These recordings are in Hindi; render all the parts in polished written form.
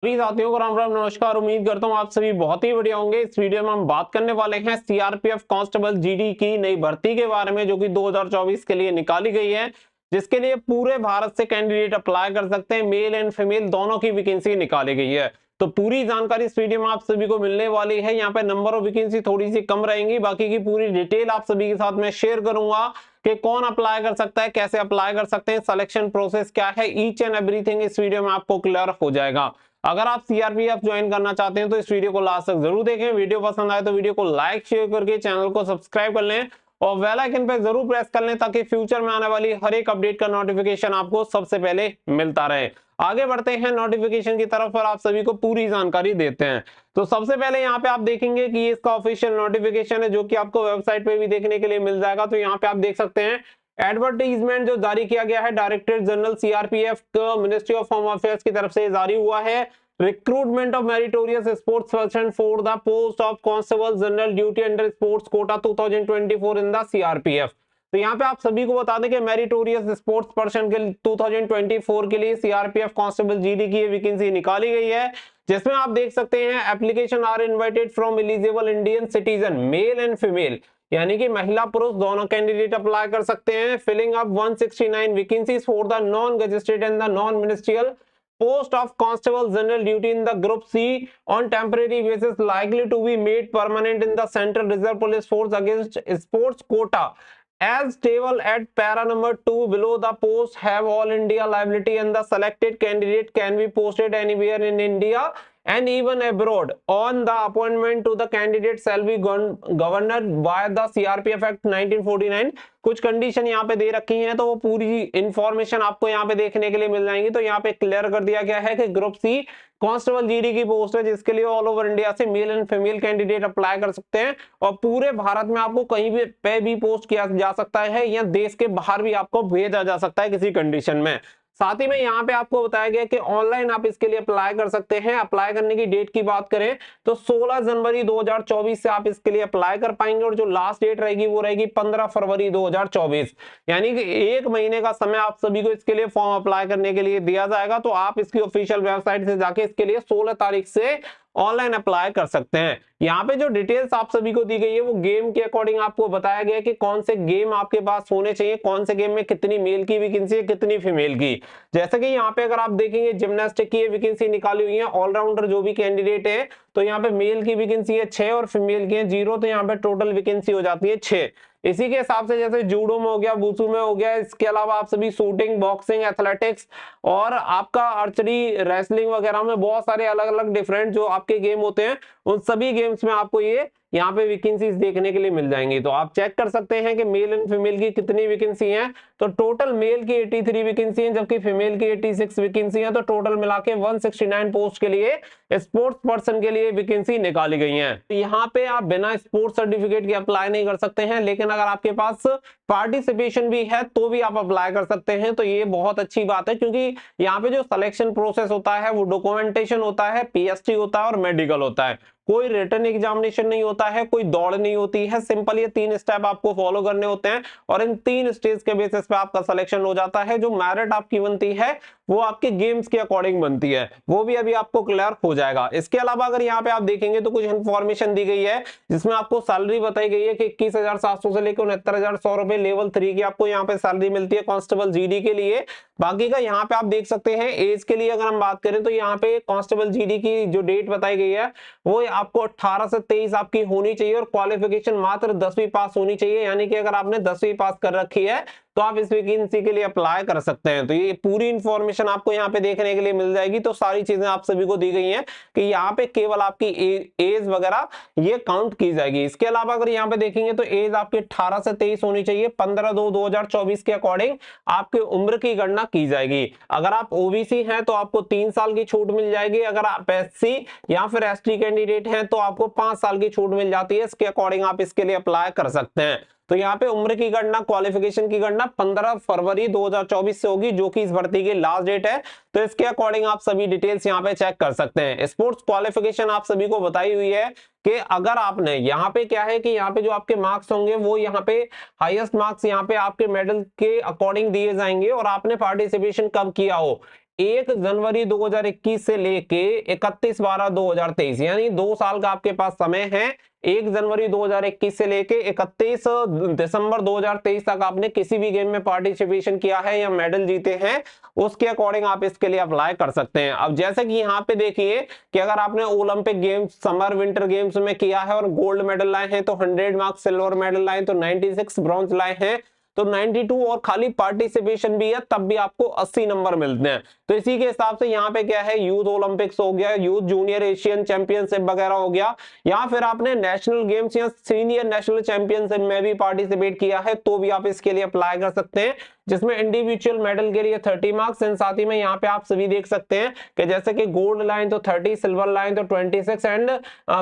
सभी साथियों को राम राम नमस्कार। उम्मीद करता हूँ आप सभी बहुत ही बढ़िया होंगे। इस वीडियो में हम बात करने वाले हैं सीआरपीएफ कांस्टेबल जीडी की नई भर्ती के बारे में, जो कि 2024 के लिए निकाली गई है, जिसके लिए पूरे भारत से कैंडिडेट अप्लाई कर सकते हैं। मेल एंड फीमेल दोनों की वैकेंसी निकाली गई है। तो पूरी जानकारी इस वीडियो में आप सभी को मिलने वाली है। यहाँ पे नंबर ऑफ वैकेंसी थोड़ी सी कम रहेंगी, बाकी की पूरी डिटेल आप सभी के साथ में शेयर करूंगा कि कौन अप्लाई कर सकता है, कैसे अप्लाई कर सकते हैं, सिलेक्शन प्रोसेस क्या है, ईच एंड एवरीथिंग इस वीडियो में आपको क्लियर हो जाएगा। अगर आप सीआरपीएफ ज्वाइन करना चाहते हैं तो इस वीडियो को लास्ट तक जरूर देखें। वीडियो पसंद आए तो वीडियो को लाइक शेयर करके चैनल को सब्सक्राइब कर लें और बेल आइकन पर जरूर प्रेस कर लें, ताकि फ्यूचर में आने वाली हर एक अपडेट का नोटिफिकेशन आपको सबसे पहले मिलता रहे। आगे बढ़ते हैं नोटिफिकेशन की तरफ और आप सभी को पूरी जानकारी देते हैं। तो सबसे पहले यहाँ पे आप देखेंगे कि ये इसका ऑफिशियल नोटिफिकेशन है, जो कि आपको वेबसाइट पे भी देखने के लिए मिल जाएगा। तो यहाँ पे आप देख सकते हैं एडवर्टीजमेंट जो जारी किया गया है director general CRPF ministry of home affairs की तरफ से जारी हुआ है। Recruitment of meritorious sports person for the post of constable general duty under sports quota 2024 in the CRPF. तो यहाँ पे आप सभी को बता दें कि मेरिटोरियस स्पोर्ट्स पर्सन के 2024 के लिए सीआरपीएफ कांस्टेबल जीडी की वैकेंसी निकाली गई है, जिसमें आप देख सकते हैं application are invited from eligible Indian citizen male and female, यानी कि महिला पुरुष दोनों कैंडिडेट अप्लाई कर सकते हैं। Filling up 169 vacancies for the non gazetted and the non ministerial post of constable general duty in the group C on temporary basis likely to be made permanent in the Central Reserve Police Force against sports quota as table at para number 2 below. The post have all India liability and the selected candidate can be posted anywhere in India and even abroad. On the appointment to the candidate shall be governed by the CRPF Act 1949। कुछ कंडीशन यहाँ पे दे रखी हैं, तो वो पूरी इंफॉर्मेशन आपको यहाँ पे देखने के लिए मिल जाएंगी। तो यहाँ पे क्लियर कर दिया गया है कि ग्रुप सी कांस्टेबल जीडी की पोस्ट है, जिसके लिए ऑल ओवर इंडिया से mail and female candidate apply कर सकते हैं और पूरे भारत में आपको कहीं भी पे भी पोस्ट किया जा सकता है या देश के बाहर भी आपको भेजा जा सकता है किसी कंडीशन में। साथ ही में यहाँ पे आपको बताया गया कि ऑनलाइन आप इसके लिए अप्लाई कर सकते हैं। अप्लाई करने की डेट की बात करें तो 16 जनवरी 2024 से आप इसके लिए अप्लाई कर पाएंगे और जो लास्ट डेट रहेगी वो रहेगी 15 फरवरी 2024, यानी कि एक महीने का समय आप सभी को इसके लिए फॉर्म अप्लाई करने के लिए दिया जाएगा। तो आप इसकी ऑफिशियल वेबसाइट से जाके इसके लिए 16 तारीख से ऑनलाइन अप्लाई कर सकते हैं। यहाँ पे जो डिटेल्स आप सभी को दी गई है वो गेम के अकॉर्डिंग आपको बताया गया है कि कौन से गेम आपके पास होने चाहिए, कौन से गेम में कितनी मेल की वैकेंसी है, कितनी फीमेल की। जैसे कि यहाँ पे अगर आप देखेंगे जिम्नास्टिक की वैकेंसी निकाली हुई है, ऑलराउंडर जो भी कैंडिडेट है तो यहाँ पे मेल की वैकेंसी है 6 और फीमेल की है 0, तो यहाँ पे टोटल वैकेंसी हो जाती है 6। इसी के हिसाब से जैसे जूडो में हो गया, वुसू में हो गया, इसके अलावा आप सभी शूटिंग, बॉक्सिंग, एथलेटिक्स और आपका आर्चरी, रेसलिंग वगैरह में बहुत सारे अलग अलग डिफरेंट जो आपके गेम होते हैं, उन सभी गेम्स में आपको ये यहाँ पे वैकेंसीज देखने के लिए मिल जाएंगी। तो आप चेक कर सकते हैं कि मेल एंड फीमेल की कितनी वैकेंसी हैं। तो टोटल मेल की 83 वैकेंसी हैं, जबकि फीमेल की 86 वैकेंसी हैं। तो टोटल मिला के 169 पोस्ट के लिए स्पोर्ट्स पर्सन के लिए वैकेंसी निकाली गई है। यहाँ पे आप बिना स्पोर्ट्स सर्टिफिकेट के अप्लाई नहीं कर सकते हैं, लेकिन अगर आपके पास पार्टिसिपेशन भी है तो भी आप अप्लाई कर सकते हैं। तो ये बहुत अच्छी बात है, क्योंकि यहाँ पे जो सिलेक्शन प्रोसेस होता है वो डॉक्यूमेंटेशन होता है, पीएसटी होता है और मेडिकल होता है। कोई रिटन एग्जामिनेशन नहीं होता है, कोई दौड़ नहीं होती है। सिंपल ये 3 स्टेप आपको फॉलो करने होते हैं और इन 3 स्टेज के बेसिस पे आपका सिलेक्शन हो जाता है। जो मेरिट आपकी बनती है वो आपके गेम्स के अकॉर्डिंग बनती है, वो भी अभी आपको क्लियर हो जाएगा। इसके अलावा अगर यहाँ पे आप देखेंगे तो कुछ इंफॉर्मेशन दी गई है, जिसमें आपको सैलरी बताई गई है कि 21,700 से लेकर 69,100 रुपए लेवल 3 की आपको यहाँ पे सैलरी मिलती है कांस्टेबल जीडी के लिए। बाकी का यहाँ पे आप देख सकते हैं एज के लिए अगर हम बात करें तो यहाँ पे कांस्टेबल जीडी की जो डेट बताई गई है वो आपको 18 से 23 आपकी होनी चाहिए और क्वालिफिकेशन मात्र 10वीं पास होनी चाहिए, यानी कि अगर आपने 10वीं पास कर रखी है तो आप इस वैकेंसी के लिए अप्लाई कर सकते हैं। तो ये पूरी इंफॉर्मेशन आपको यहाँ पे देखने के लिए मिल जाएगी। तो सारी चीजें आप सभी को दी गई हैं कि यहाँ पे केवल आपकी एज वगैरह ये काउंट की जाएगी। इसके अलावा अगर यहाँ पे देखेंगे तो एज आपकी 18 से 23 होनी चाहिए। 15/2/2024 के अकॉर्डिंग आपकी उम्र की गणना की जाएगी। अगर आप ओबीसी हैं तो आपको 3 साल की छूट मिल जाएगी। अगर आप एससी या फिर एसटी कैंडिडेट हैं तो आपको 5 साल की छूट मिल जाती है। इसके अकॉर्डिंग आप इसके लिए अप्लाई कर सकते हैं। तो यहाँ पे उम्र की गणना, क्वालिफिकेशन की गणना 15 फरवरी 2024 से होगी, जो कि इस भर्ती की लास्ट डेट है। तो इसके अकॉर्डिंग आप सभी डिटेल्स यहाँ पे चेक कर सकते हैं। स्पोर्ट्स क्वालिफिकेशन आप सभी को बताई हुई है कि अगर आपने यहाँ पे क्या है कि यहाँ पे जो आपके मार्क्स होंगे वो यहाँ पे हाईएस्ट मार्क्स यहाँ पे आपके मेडल के अकॉर्डिंग दिए जाएंगे और आपने पार्टिसिपेशन कब किया हो। 1 जनवरी 2021 से लेके 31/12/2023 यानी 2 साल का आपके पास समय है। 1 जनवरी 2021 से लेके 31 दिसंबर 2023 तक आपने किसी भी गेम में पार्टिसिपेशन किया है या मेडल जीते हैं, उसके अकॉर्डिंग आप इसके लिए अप्लाई कर सकते हैं। अब जैसे कि यहाँ पे देखिए कि अगर आपने Olympic games, summer winter games में किया है और गोल्ड मेडल लाए हैं तो 100 मार्क्स, सिल्वर मेडल लाए तो 96, ब्रॉन्ज लाए हैं तो 92 और खाली पार्टिसिपेशन भी है तब भी आपको 80 नंबर मिलते हैं। तो इसी के हिसाब से यहाँ पे क्या है, यूथ ओलंपिक्स हो गया, यूथ जूनियर एशियन चैंपियनशिप वगैरह हो गया, या फिर आपने नेशनल गेम्स या सीनियर नेशनल चैंपियनशिप में भी पार्टिसिपेट किया है तो भी आप इसके लिए अप्लाई कर सकते हैं, जिसमें इंडिविजुअल मेडल के लिए 30 मार्क्स एंड साथ ही में यहाँ पे आप सभी देख सकते हैं कि जैसे कि गोल्ड लाइन तो 30, सिल्वर लाइन तो 26 एंड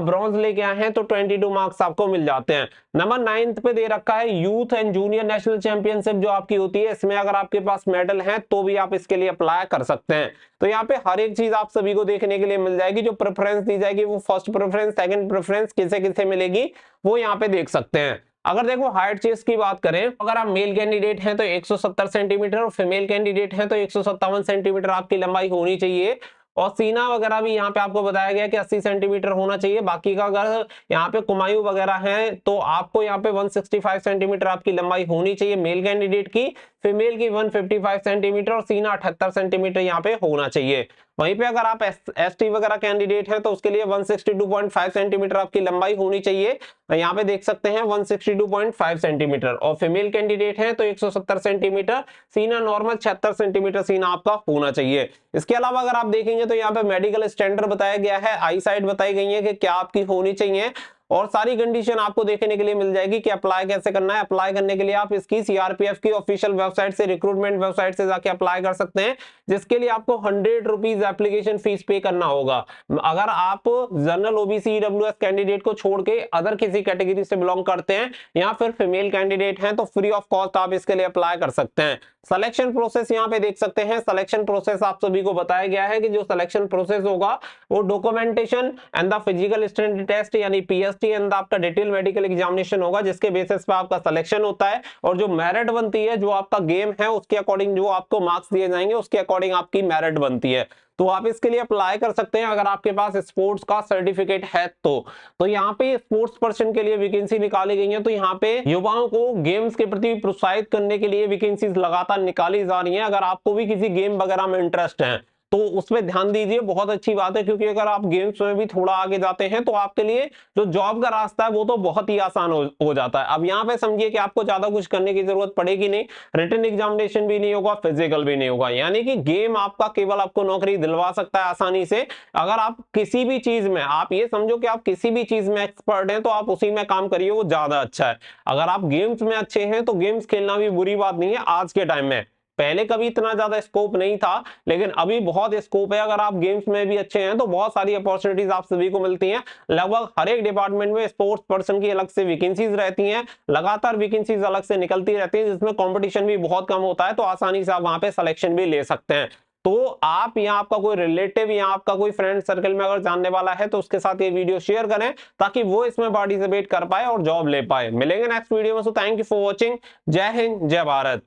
ब्रॉन्ज लेके आए हैं तो 22 मार्क्स आपको मिल जाते हैं। नंबर 9 पे दे रखा है youth and junior national championship जो आपकी होती है, इसमें अगर आपके पास मेडल है तो भी आप इसके लिए अप्लाई कर सकते हैं। तो यहाँ पे हर एक चीज आप सभी को देखने के लिए मिल जाएगी, जो प्रेफरेंस दी जाएगी वो फर्स्ट प्रेफरेंस, सेकंड प्रेफरेंस किसे किसे मिलेगी वो यहाँ पे देख सकते हैं। अगर देखो हाइट चेस्ट की बात करें, अगर आप मेल कैंडिडेट हैं तो 170 सेंटीमीटर और फीमेल कैंडिडेट हैं तो 157 सेंटीमीटर आपकी लंबाई होनी चाहिए। और सीना वगैरह भी यहाँ पे आपको बताया गया कि 80 सेंटीमीटर होना चाहिए। बाकी का अगर यहाँ पे कुमायूं वगैरह है तो आपको यहाँ पे 165 सेंटीमीटर आपकी लंबाई होनी चाहिए मेल कैंडिडेट की, फीमेल की 155 सेंटीमीटर और सीना 78 सेंटीमीटर यहाँ पे होना चाहिए। वहीं पे अगर आप एसटी वगैरह कैंडिडेट हैं तो उसके लिए 162.5 सेंटीमीटर आपकी लंबाई होनी चाहिए, यहाँ पे देख सकते हैं 162.5 सेंटीमीटर। और फीमेल कैंडिडेट हैं तो 170 सेंटीमीटर, सीना नॉर्मल 76 सेंटीमीटर सीना आपका होना चाहिए। इसके अलावा अगर आप देखेंगे तो यहाँ पे मेडिकल स्टैंडर्ड बताया गया है, आई साइट बताई गई है कि क्या आपकी होनी चाहिए और सारी कंडीशन आपको देखने के लिए मिल जाएगी कि अप्लाई कैसे करना है। अप्लाई करने के लिए आप इसकी सीआरपीएफ की ऑफिशियल वेबसाइट से, रिक्रूटमेंट वेबसाइट से जाके अप्लाई कर सकते हैं, जिसके लिए आपको 100 रुपीज एप्लीकेशन फीस पे करना होगा। अगर आप जनरल ओबीसी ईडब्ल्यूएस कैंडिडेट को छोड़ के अदर किसी कैटेगरी से बिलोंग करते हैं या फिर फीमेल कैंडिडेट हैं तो फ्री ऑफ कॉस्ट आप इसके लिए अप्लाई कर सकते हैं। सिलेक्शन प्रोसेस यहाँ पे देख सकते हैं। सिलेक्शन प्रोसेस आप सभी को बताया गया है कि जो सिलेक्शन प्रोसेस होगा वो documentation and the physical standard test यानी पीएसटी एंड आपका डिटेल मेडिकल एग्जामिनेशन होगा, जिसके बेसिस पे आपका सिलेक्शन होता है। और जो मेरिट बनती है, जो आपका गेम है उसके अकॉर्डिंग जो आपको मार्क्स दिए जाएंगे उसके अकॉर्डिंग आपकी मेरिट बनती है। तो आप इसके लिए अप्लाई कर सकते हैं अगर आपके पास स्पोर्ट्स का सर्टिफिकेट है तो यहाँ पे स्पोर्ट्स पर्सन के लिए वैकेंसी निकाली गई है। तो यहाँ पे युवाओं को गेम्स के प्रति प्रोत्साहित करने के लिए वैकेंसीज लगातार निकाली जा रही हैं। अगर आपको भी किसी गेम वगैरह में इंटरेस्ट है तो उसमें ध्यान दीजिए, बहुत अच्छी बात है, क्योंकि अगर आप गेम्स में भी थोड़ा आगे जाते हैं तो आपके लिए जो जॉब का रास्ता है वो तो बहुत ही आसान हो जाता है। अब यहाँ पे समझिए कि आपको ज्यादा कुछ करने की जरूरत पड़ेगी नहीं, रिटन एग्जामिनेशन भी नहीं होगा, फिजिकल भी नहीं होगा, यानी कि गेम आपका केवल आपको नौकरी दिलवा सकता है आसानी से। अगर आप किसी भी चीज में, आप ये समझो कि आप किसी भी चीज में एक्सपर्ट हैं तो आप उसी में काम करिए, वो ज्यादा अच्छा है। अगर आप गेम्स में अच्छे हैं तो गेम्स खेलना भी बुरी बात नहीं है आज के टाइम में। पहले कभी इतना ज्यादा स्कोप नहीं था लेकिन अभी बहुत स्कोप है। अगर आप गेम्स में भी अच्छे हैं तो बहुत सारी अपॉर्चुनिटीज आप सभी को मिलती हैं। लगभग हर एक डिपार्टमेंट में स्पोर्ट्स पर्सन की अलग से वैकेंसीज रहती हैं, लगातार वैकेंसीज अलग से निकलती रहती है, जिसमें कंपटीशन भी बहुत कम होता है, तो आसानी से आप वहां पे सिलेक्शन भी ले सकते हैं। तो आप यहाँ आपका कोई रिलेटिव या आपका कोई फ्रेंड सर्कल में अगर जानने वाला है तो उसके साथ ये वीडियो शेयर करें ताकि वो इसमें पार्टिसिपेट कर पाए और जॉब ले पाए। मिलेंगे नेक्स्ट वीडियो में। So thank you for watching. जय हिंद, जय भारत।